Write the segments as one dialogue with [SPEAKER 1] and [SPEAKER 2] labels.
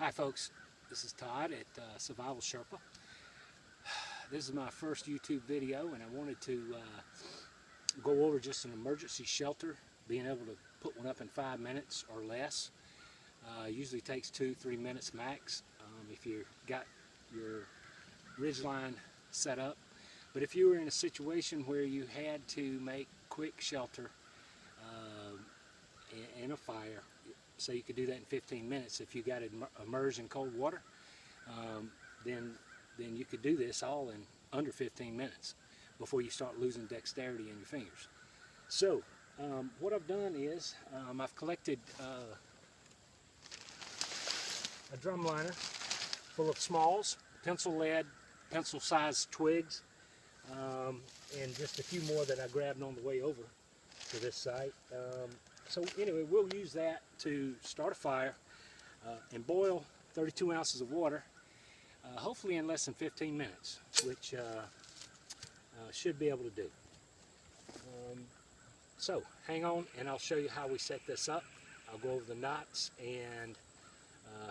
[SPEAKER 1] Hi folks, this is Todd at Survival Sherpa. This is my first YouTube video, and I wanted to go over just an emergency shelter, being able to put one up in 5 minutes or less. Usually takes 2-3 minutes max if you got your ridgeline set up. But if you were in a situation where you had to make quick shelter in a fire, so you could do that in 15 minutes if you got it immersed in cold water, then you could do this all in under 15 minutes before you start losing dexterity in your fingers. So what I've done is I've collected a drum liner full of smalls, pencil lead, pencil sized twigs, and just a few more that I grabbed on the way over to this site. So anyway, we'll use that to start a fire and boil 32 ounces of water, hopefully in less than 15 minutes, which should be able to do. So hang on and I'll show you how we set this up. I'll go over the knots and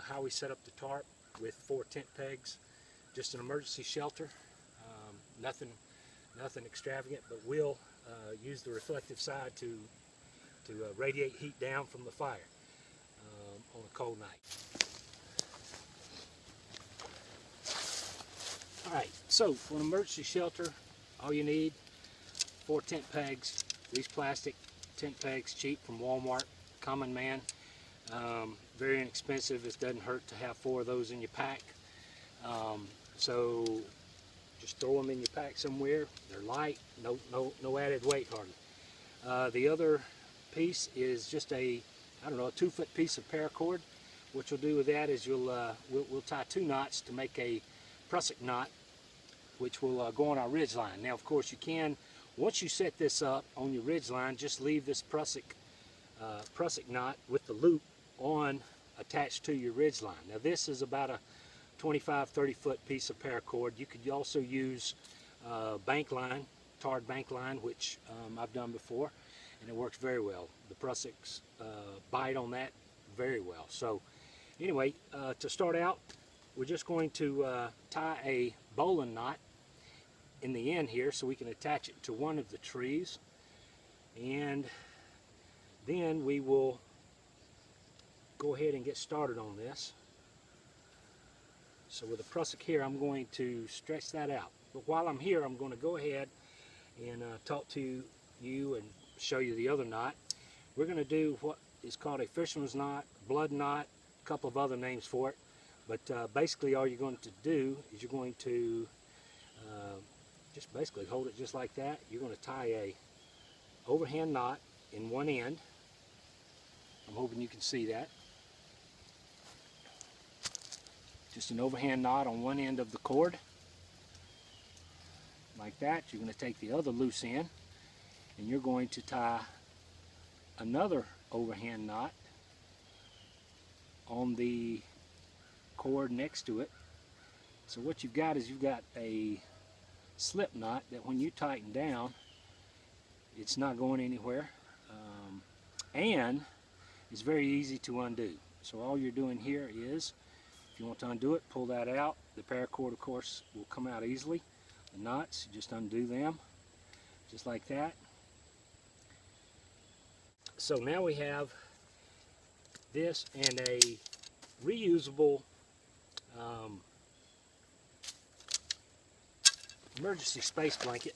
[SPEAKER 1] how we set up the tarp with 4 tent pegs. Just an emergency shelter, nothing extravagant, but we'll use the reflective side to radiate heat down from the fire on a cold night. Alright, so for an emergency shelter, all you need, 4 tent pegs. These plastic tent pegs, cheap from Walmart, common man. Very inexpensive. It doesn't hurt to have 4 of those in your pack. So just throw them in your pack somewhere. They're light, no added weight hardly. The other piece is just a 2-foot piece of paracord. What you'll do with that is we'll tie 2 knots to make a prusik knot, which will go on our ridge line. Now, of course, you can, once you set this up on your ridge line, just leave this prusik knot with the loop on attached to your ridge line. Now, this is about a 25-30 foot piece of paracord. You could also use bank line, tarred bank line, which I've done before, and it works very well. The prusiks bite on that very well. So anyway, to start out, we're just going to tie a bowline knot in the end here so we can attach it to one of the trees, and then we will go ahead and get started on this. So with the prusik here, I'm going to stretch that out. But while I'm here, I'm going to go ahead and talk to you and show you the other knot. We're going to do what is called a fisherman's knot, blood knot, a couple of other names for it. But basically all you're going to do is you're going to just basically hold it just like that. You're going to tie a overhand knot in one end. I'm hoping you can see that. Just an overhand knot on one end of the cord, like that. You're going to take the other loose end and you're going to tie another overhand knot on the cord next to it. So what you've got is you've got a slip knot that when you tighten down, it's not going anywhere, and it's very easy to undo. So all you're doing here is, if you want to undo it, pull that out. The paracord, of course, will come out easily. The knots, you just undo them, just like that. So now we have this and a reusable emergency space blanket.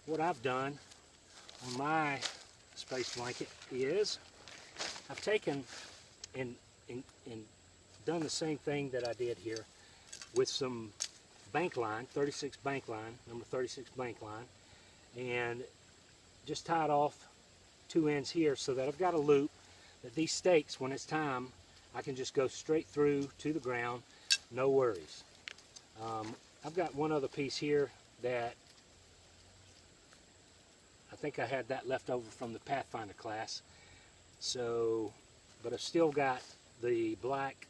[SPEAKER 1] What I've done on my space blanket is I've taken and done the same thing that I did here with some bank line, 36 bank line, number 36 bank line, and just tied off 2 ends here so that I've got a loop that these stakes, when it's time, I can just go straight through to the ground, no worries. I've got one other piece here that I think I had that left over from the Pathfinder class. So, but I've still got the black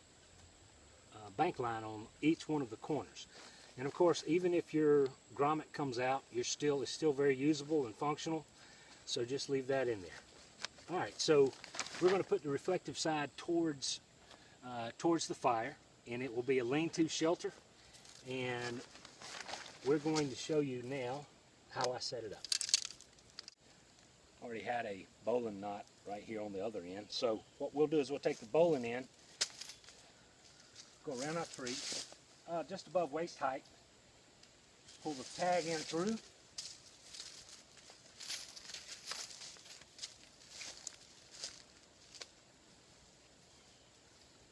[SPEAKER 1] bank line on each one of the corners. And of course, even if your grommet comes out, it's still very usable and functional. So just leave that in there. All right, so we're going to put the reflective side towards towards the fire, and it will be a lean-to shelter. And we're going to show you now how I set it up. Already had a bowline knot right here on the other end. So what we'll do is we'll take the bowline end, go around our tree, just above waist height, pull the tag in through,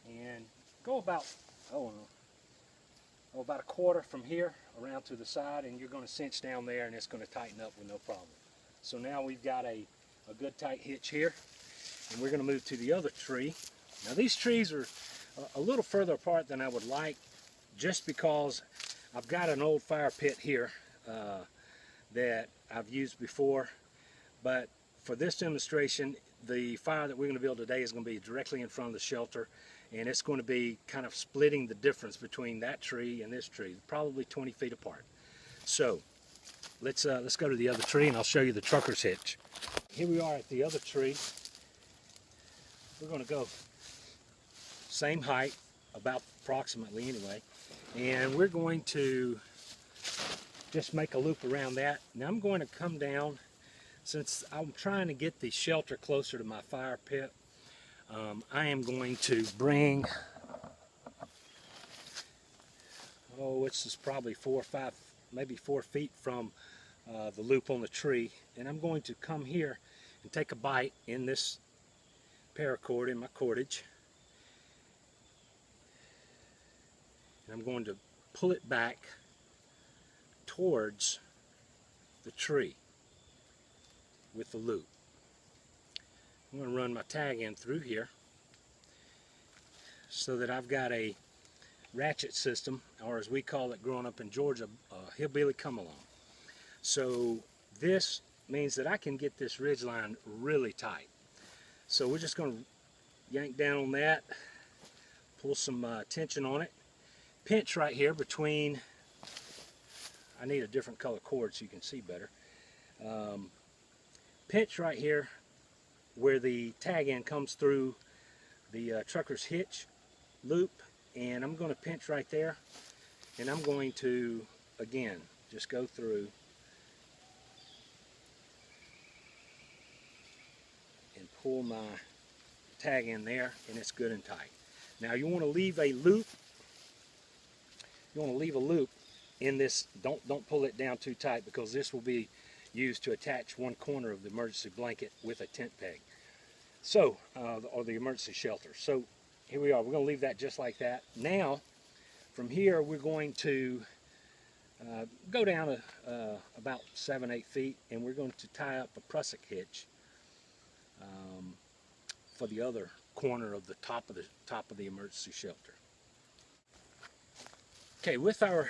[SPEAKER 1] and go about, about a quarter from here around to the side, and you're going to cinch down there and it's going to tighten up with no problem. So now we've got a good tight hitch here, and we're going to move to the other tree. Now these trees are a little further apart than I would like, just because I've got an old fire pit here that I've used before, but for this demonstration, the fire that we're going to build today is going to be directly in front of the shelter, and it's going to be kind of splitting the difference between that tree and this tree, probably 20 feet apart. So let's go to the other tree and I'll show you the trucker's hitch. Here we are at the other tree. We're going to go same height, about approximately anyway, and we're going to just make a loop around that. Now I'm going to come down, since I'm trying to get the shelter closer to my fire pit. I am going to bring, which is probably 4 or 5, maybe 4 feet from the loop on the tree, and I'm going to come here and take a bite in this paracord, in my cordage, and I'm going to pull it back towards the tree with the loop. I'm going to run my tag in through here so that I've got a ratchet system, or as we call it growing up in Georgia, a hillbilly come along. So this means that I can get this ridge line really tight. So we're just going to yank down on that, pull some tension on it, pinch right here between, I need a different color cord so you can see better, pinch right here where the tag end comes through the trucker's hitch loop, and I'm going to pinch right there, and I'm going to again just go through and pull my tag in there, and it's good and tight. Now you want to leave a loop. You want to leave a loop in this. Don't pull it down too tight, because this will be used to attach one corner of the emergency blanket with a tent peg. So, or the emergency shelter. So here we are. We're going to leave that just like that. Now, from here, we're going to go down about 7-8 feet, and we're going to tie up a prusik hitch for the other corner of the top of the emergency shelter. Okay, with our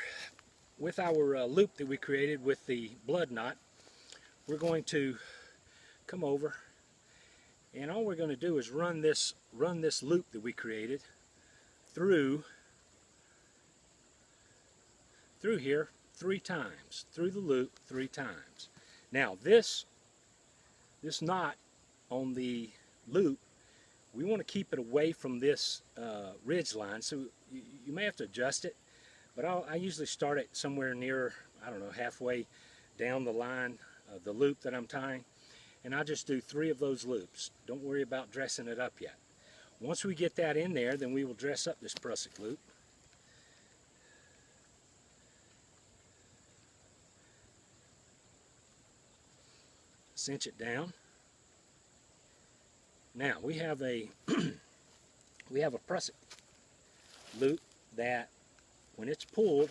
[SPEAKER 1] loop that we created with the blood knot, we're going to come over, and all we're going to do is run this loop that we created through here 3 times, through the loop 3 times. Now this knot on the loop, we want to keep it away from this ridge line, so you may have to adjust it, but I usually start it somewhere near, I don't know, halfway down the line of the loop that I'm tying, and I just do 3 of those loops. Don't worry about dressing it up yet. Once we get that in there, then we will dress up this prusik loop. Cinch it down. Now we have a prusik loop that when it's pulled,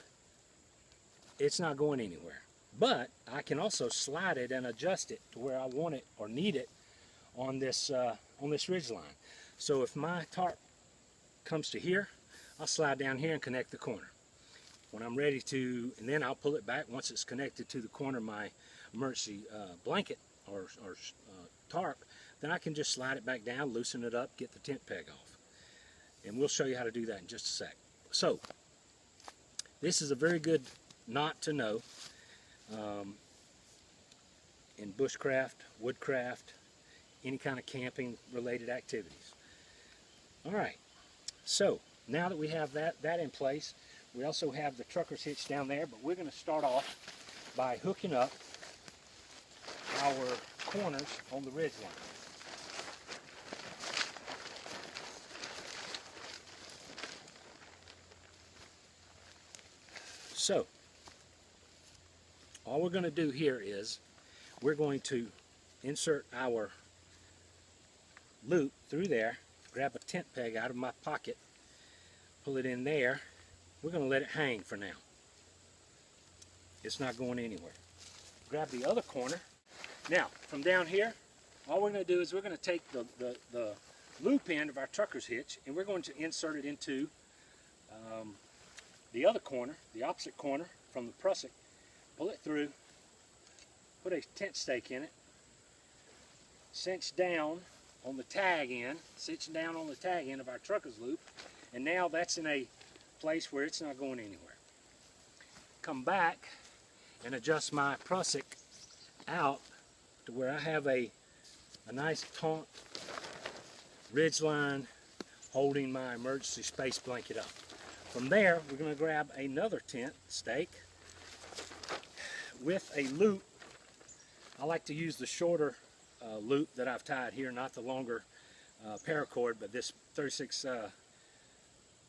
[SPEAKER 1] it's not going anywhere. But I can also slide it and adjust it to where I want it or need it on this ridge line. So if my tarp comes to here, I'll slide down here and connect the corner. When I'm ready to, and then I'll pull it back once it's connected to the corner of my emergency blanket or tarp, then I can just slide it back down, loosen it up, get the tent peg off. And we'll show you how to do that in just a sec. So this is a very good knot to know in bushcraft, woodcraft, any kind of camping related activities. All right, So now that we have that in place, we also have the trucker's hitch down there, but we're going to start off by hooking up our corners on the ridge line. So all we're going to do here is we're going to insert our loop through there, grab a tent peg out of my pocket, pull it in there. We're going to let it hang for now. It's not going anywhere. Grab the other corner. Now, from down here, all we're going to do is we're going to take the loop end of our trucker's hitch and we're going to insert it into the other corner, the opposite corner from the prusik, pull it through, put a tent stake in it, cinch down on the tag end, of our trucker's loop, and now that's in a place where it's not going anywhere. Come back and adjust my prusik out to where I have a nice taut ridge line holding my emergency space blanket up. From there, we're going to grab another tent stake with a loop. I like to use the shorter loop that I've tied here, not the longer paracord, but this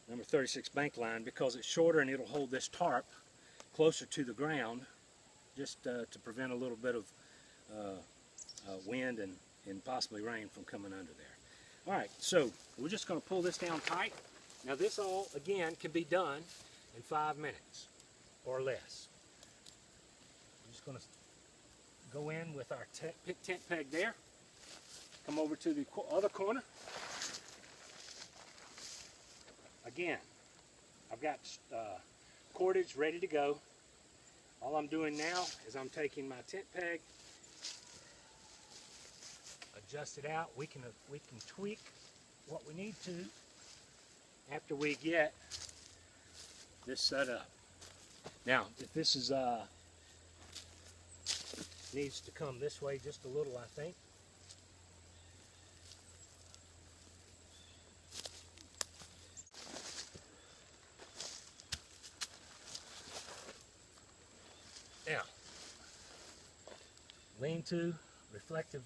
[SPEAKER 1] number 36 bank line, because it's shorter and it'll hold this tarp closer to the ground, just to prevent a little bit of wind and possibly rain from coming under there. All right, so we're just going to pull this down tight. Now this all, again, can be done in 5 minutes or less. I'm just going to go in with our tent peg there, come over to the other corner. Again, I've got cordage ready to go. All I'm doing now is I'm taking my tent peg, adjust it out. We can tweak what we need to after we get this set up. Now, if this is needs to come this way just a little, I think. Now, lean-to reflective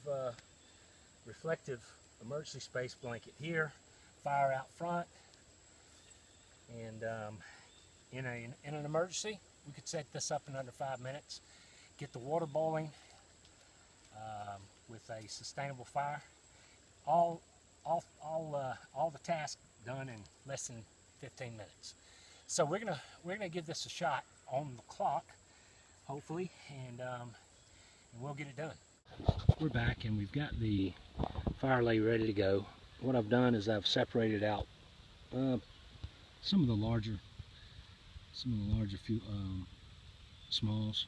[SPEAKER 1] emergency space blanket here, fire out front, and in an emergency, we could set this up in under 5 minutes. Get the water boiling with a sustainable fire. All the tasks done in less than 15 minutes. So we're gonna give this a shot on the clock, hopefully, and we'll get it done. We're back and we've got the fire lay ready to go. What I've done is I've separated out some of the larger few smalls,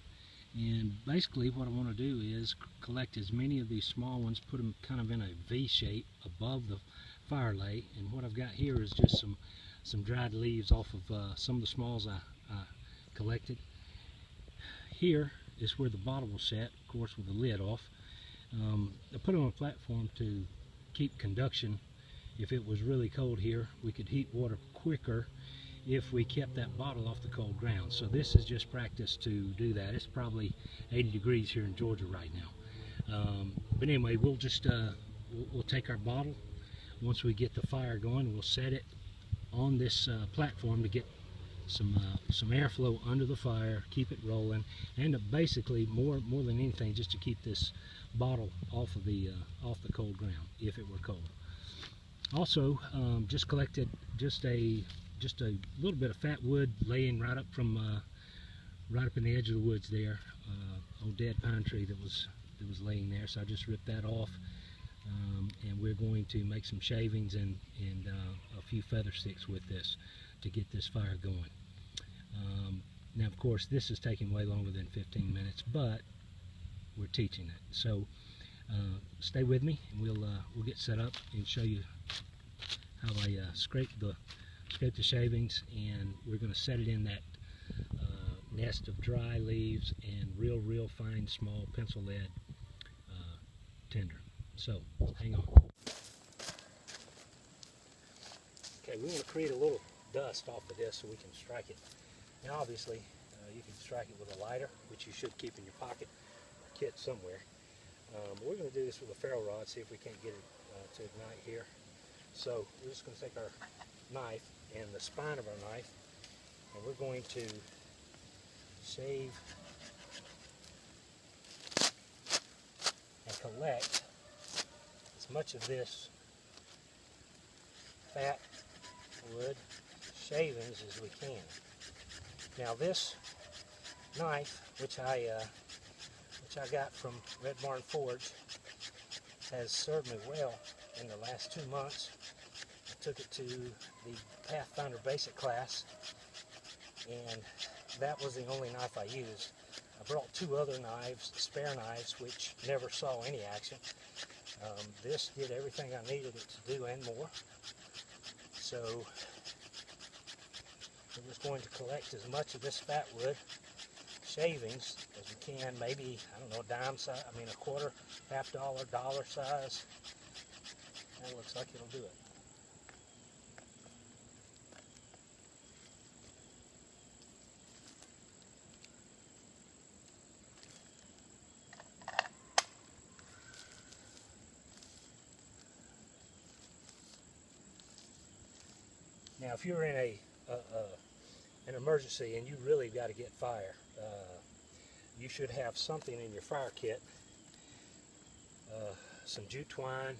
[SPEAKER 1] and basically what I want to do is collect as many of these small ones, put them kind of in a V shape above the fire lay. And what I've got here is just some dried leaves off of some of the smalls I collected. Here is where the bottle was set, of course, with the lid off. I put it on a platform to keep conduction. If it was really cold here, we could heat water quicker if we kept that bottle off the cold ground. So this is just practice to do that. It's probably 80 degrees here in Georgia right now. But anyway, we'll just we'll take our bottle. Once we get the fire going, we'll set it on this platform to get some airflow under the fire, keep it rolling, and basically more than anything, just to keep this bottle off the cold ground if it were cold. Also, just collected just a little bit of fat wood laying right up in the edge of the woods there, old dead pine tree that was laying there. So I just ripped that off, and we're going to make some shavings and a few feather sticks with this to get this fire going. Now, of course, this is taking way longer than 15 minutes, but we're teaching it. So stay with me, and we'll get set up and show you how I scrape the shavings, and we're going to set it in that nest of dry leaves and real fine small pencil lead tinder. So hang on. Okay, we want to create a little dust off of this so we can strike it. Now obviously you can strike it with a lighter, which you should keep in your pocket or kit somewhere. But we're going to do this with a ferro rod, see if we can't get it to ignite here. So we're just going to take our knife and the spine of our knife, and we're going to shave and collect as much of this fat wood shavings as we can. Now this knife, which I got from Red Barn Forge, has served me well in the last 2 months. I took it to the Pathfinder Basic class, and that was the only knife I used. I brought 2 other knives, spare knives, which never saw any action. This did everything I needed it to do and more. So we're just going to collect as much of this fat wood shavings as we can, maybe, I don't know, dime size, I mean a quarter, $half, dollar size. That looks like it'll do it. Now if you're in an emergency and you really got to get fire, you should have something in your fire kit, some jute twine,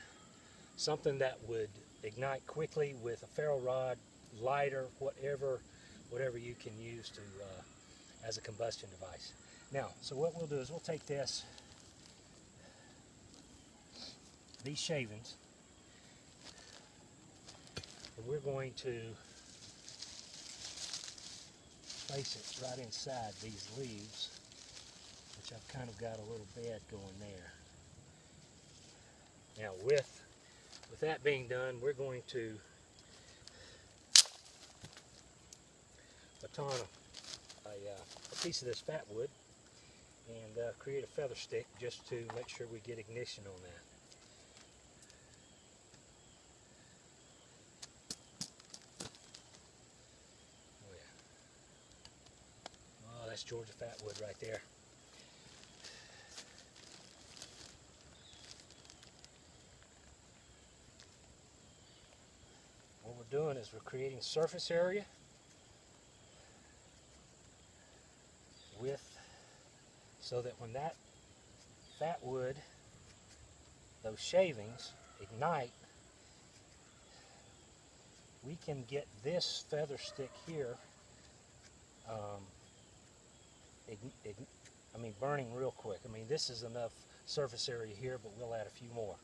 [SPEAKER 1] something that would ignite quickly with a ferro rod, lighter, whatever you can use to as a combustion device. Now, so what we'll do is we'll take these shavings, and we're going to place it right inside these leaves, which I've kind of got a little bed going there. Now with that being done, we're going to baton a piece of this fat wood and create a feather stick just to make sure we get ignition on that. Oh yeah. Oh, that's Georgia fat wood right there. What we're doing is we're creating surface area so that when that fat wood, those shavings, ignite, we can get this feather stick here burning real quick. I mean, this is enough surface area here, but we'll add a few more.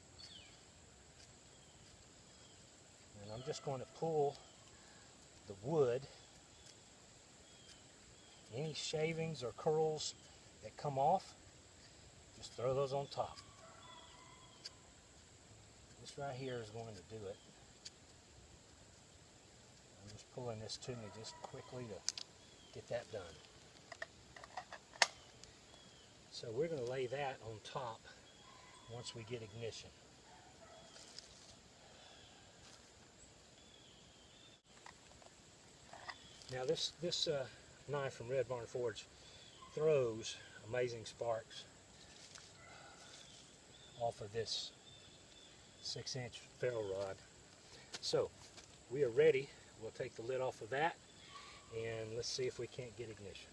[SPEAKER 1] And I'm just going to pull the wood, any shavings or curls that come off, just throw those on top. This right here is going to do it. I'm just pulling this to me just quickly to get that done. So we're going to lay that on top once we get ignition. Now this knife from Red Barn Forge throws amazing sparks off of this 6-inch ferro rod. So we are ready. We'll take the lid off of that and let's see if we can't get ignition.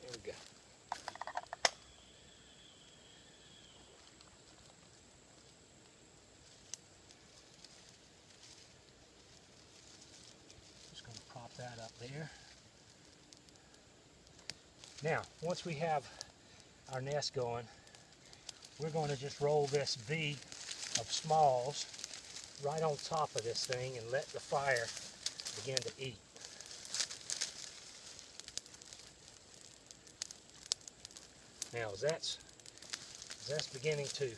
[SPEAKER 1] There we go. Just going to prop that up there. Now, once we have our nest going, we're going to just roll this V of smalls right on top of this thing and let the fire begin to eat. Now, as that's beginning to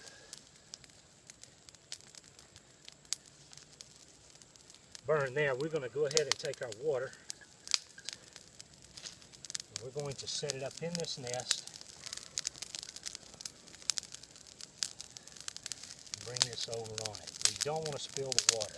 [SPEAKER 1] burn there. We're going to go ahead and take our water. And we're going to set it up in this nest. And bring this over on it. We don't want to spill the water.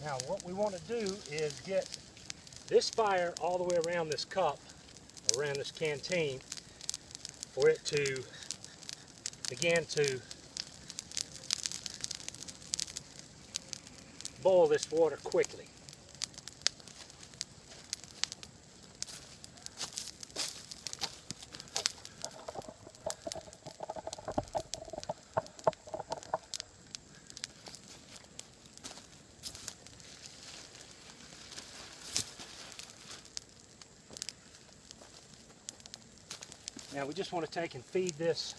[SPEAKER 1] Now what we want to do is get this fire all the way around this cup, around this canteen, for it to begin to boil this water quickly. Now we just want to take and feed this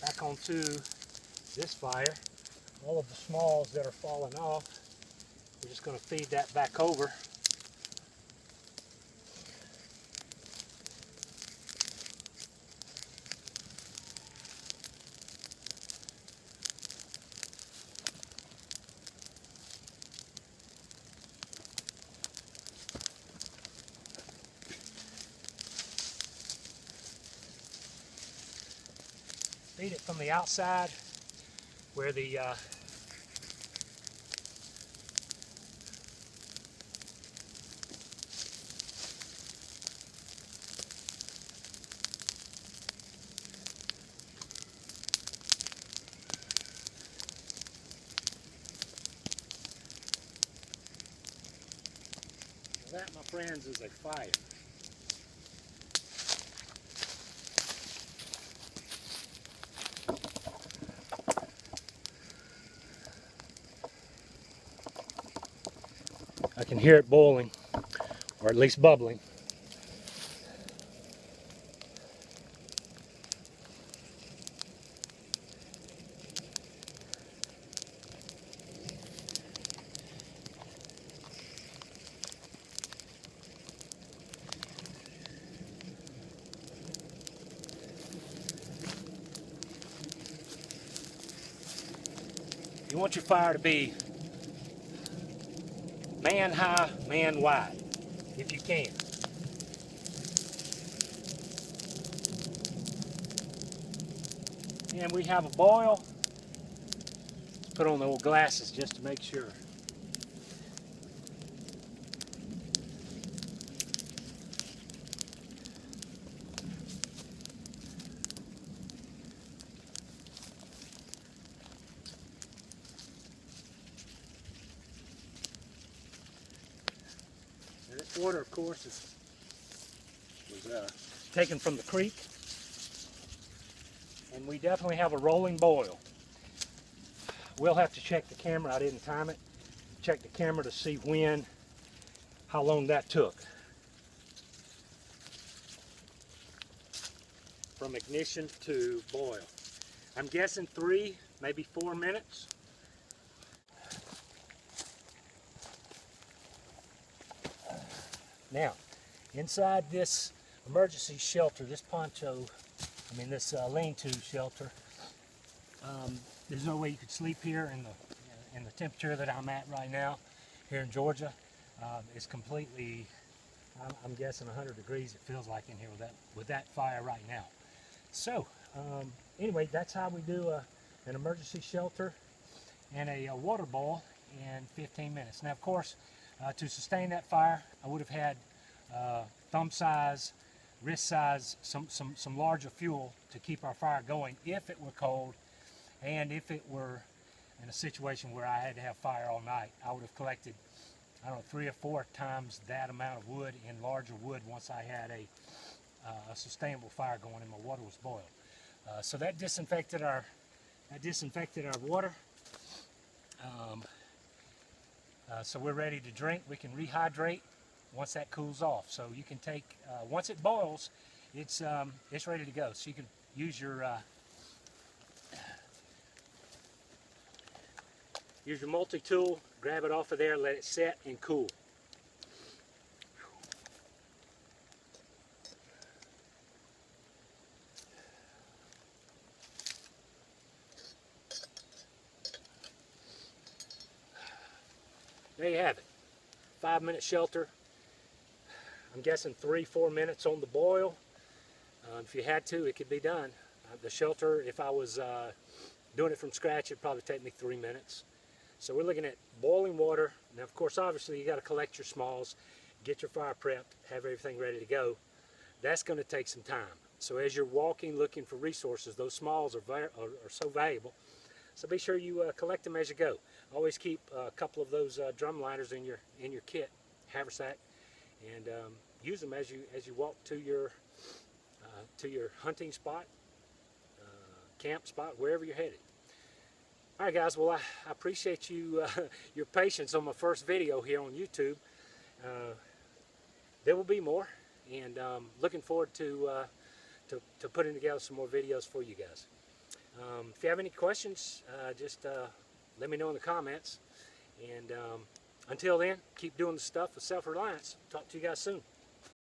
[SPEAKER 1] back onto this fire. All of the smalls that are falling off, we're just going to feed that back over. Feed it from the outside where the that, my friends, is a fire. I can hear it boiling, or at least bubbling. You want your fire to be man high, man wide, if you can. And we have a boil. Let's put on the old glasses just to make sure. This water, of course, was taken from the creek, and we definitely have a rolling boil. We'll have to check the camera. I didn't time it. Check the camera to see how long that took. From ignition to boil. I'm guessing 3, maybe 4 minutes. Now, inside this emergency shelter, this this lean-to shelter, there's no way you could sleep here in the temperature that I'm at right now here in Georgia. It's completely, I'm guessing 100 degrees it feels like in here with that fire right now. So, anyway, that's how we do an emergency shelter and a water boil in 15 minutes. Now, of course, to sustain that fire, I would have had thumb size, wrist size, some larger fuel to keep our fire going if it were cold, and if it were in a situation where I had to have fire all night. I would have collected, I don't know, 3 or 4 times that amount of wood in larger wood once I had a sustainable fire going and my water was boiled. So that disinfected our I disinfected our water. So we're ready to drink. We can rehydrate once that cools off. So you can take, once it boils, it's ready to go. So you can use your multi-tool, grab it off of there, let it set and cool. There you have it. 5-minute shelter. I'm guessing 3-4 minutes on the boil. If you had to, it could be done. The shelter, if I was doing it from scratch, it'd probably take me 3 minutes. So we're looking at boiling water. Now, of course, obviously, you got to collect your smalls, get your fire prepped, have everything ready to go. That's going to take some time. So as you're walking, looking for resources, those smalls are so valuable. So be sure you collect them as you go. Always keep a couple of those drum liners in your kit, haversack, and use them as you walk to your hunting spot, camp spot, wherever you're headed. All right, guys. Well, I appreciate you your patience on my first video here on YouTube. There will be more, and looking forward to putting together some more videos for you guys. If you have any questions, just let me know in the comments. And until then, keep doing the stuff with Self-Reliance. Talk to you guys soon.